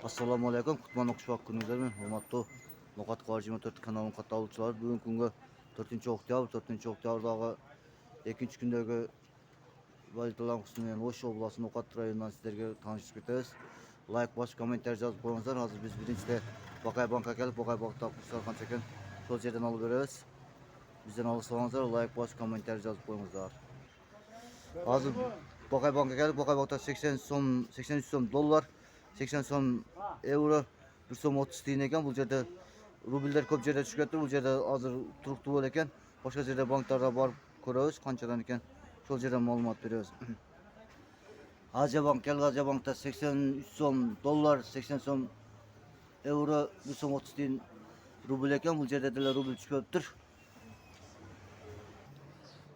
Assalamu alaikum. Kutman okşupak gününüzlerden. Hurmatlı Nokat Kıvar 24 kanalının katılımcıları. Bugün günge 4. oktyabr, 4. oktyabrdağı 2. gündeki valitalan kusumundan Oş oblası Nokat rayonundan sizlerge tanıştık eteriz. Like, baş, komentar yazıp koyunuzlar. Hazır biz birinci Bakay Bank'a gelip Bakay Bank'ta kuşlarkan çeken sol yerden alıp veririz. Bizden alırsanızlar like, baş, komentar yazıp koyunuzlar. Hazır Bakay Bank'a gelip Bakay Bank'ta 83 son dolar, 80 son euro, bir son 30 tiyin eken. Bu yerde rubiller köp yerde düşüp kettir. Bu yerde hazır turuktu bol eken. Başka yerde banklarda barıp ko'ramiz qanchadan eken. Şol yerden ma'lumot beramiz. Aziya Bank gel, Aziya Bank'ta 83 son dolar, 80 son euro, bir son 30 tiyin rubl eken. Bu yerde de rubl düşüp kettir.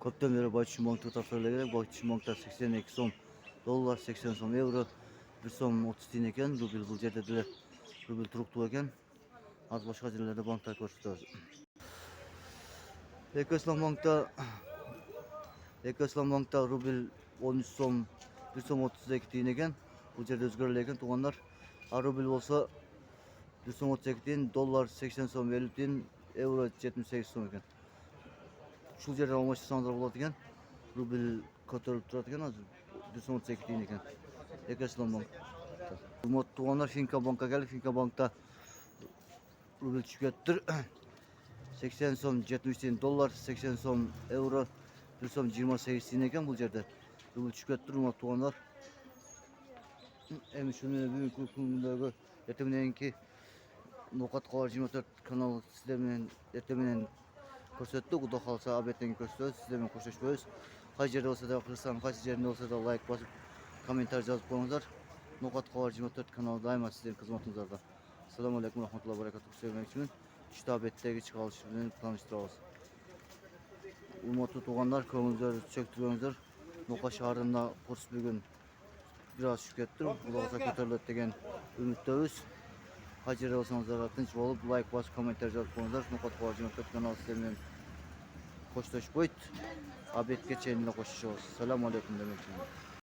Köpten beri Bayçı Bank'ta tasarıyla gerek. Bayçı Bank'ta 82 son dolar, 80 son euro, bir son 30 tiyin eken. Rubl bu yerde de rubl turuktu eken. Az başka yerlerde banklar koşturuyoruz. Ekoslam Bank'ta rubl 13 son, 1 son 32 tiyin eken. Bu yerde özgürlüğü eken tuğanlar. Rubl olsa 1 son 32 tiyin, dolar 80 son 50 tiyin, euro 78 son eken. Şu yerden almışsanızlar болады eken. Rubl ko'tarilib turadi ekan hozir 1 son 32 tiyin eken. Ekoslam Bank. Hurmatli tuğanlar, Finka Bank'a geldi. Finka Bank'ta rubl tushib ketdi. 80 son 70 tiyin dolar, 80 son euro, 1 son 28 tiyin eken bu yerde. Rubl tushib ketdi, hurmatli tuğanlar. Endi shuni bugungi kundagi ertamanki Nokat Kıvar 24 kanalı sizler bilen ertamen ko'rsatdi. Xudo xolsa albatta ko'rsatamiz. Sizlar bilan qo'shilishamiz. Qaysi yerda bo'lsa da qilsam, qaysi yerda bo'lsa da like bosib, komentar yozib qo'yinglar. Nokat Kıvar 24 kanalı daima sizlerin xizmatingizda. Assalomu alaykum rahmatullohi va barakatuh. Sevgili işte abetdagi chiqarish bilan tanishtiramiz. Hurmatli tuğanlar, ko'ngillar cho'ktirganlar. Nokat shahrida kurs bugun biraz şükrettir. Xudoga ko'tariladi degan umiddamiz. Qaysi yerda bo'lsangizlar tinch bo'lib, like bosib, komentar yozib qo'yinglar. Nokat Kıvar 24 kanalı sizlar bilan qo'shilib qo'ydi. Abetgacha endi qo'shishamiz. Assalomu alaykum demoqchiman.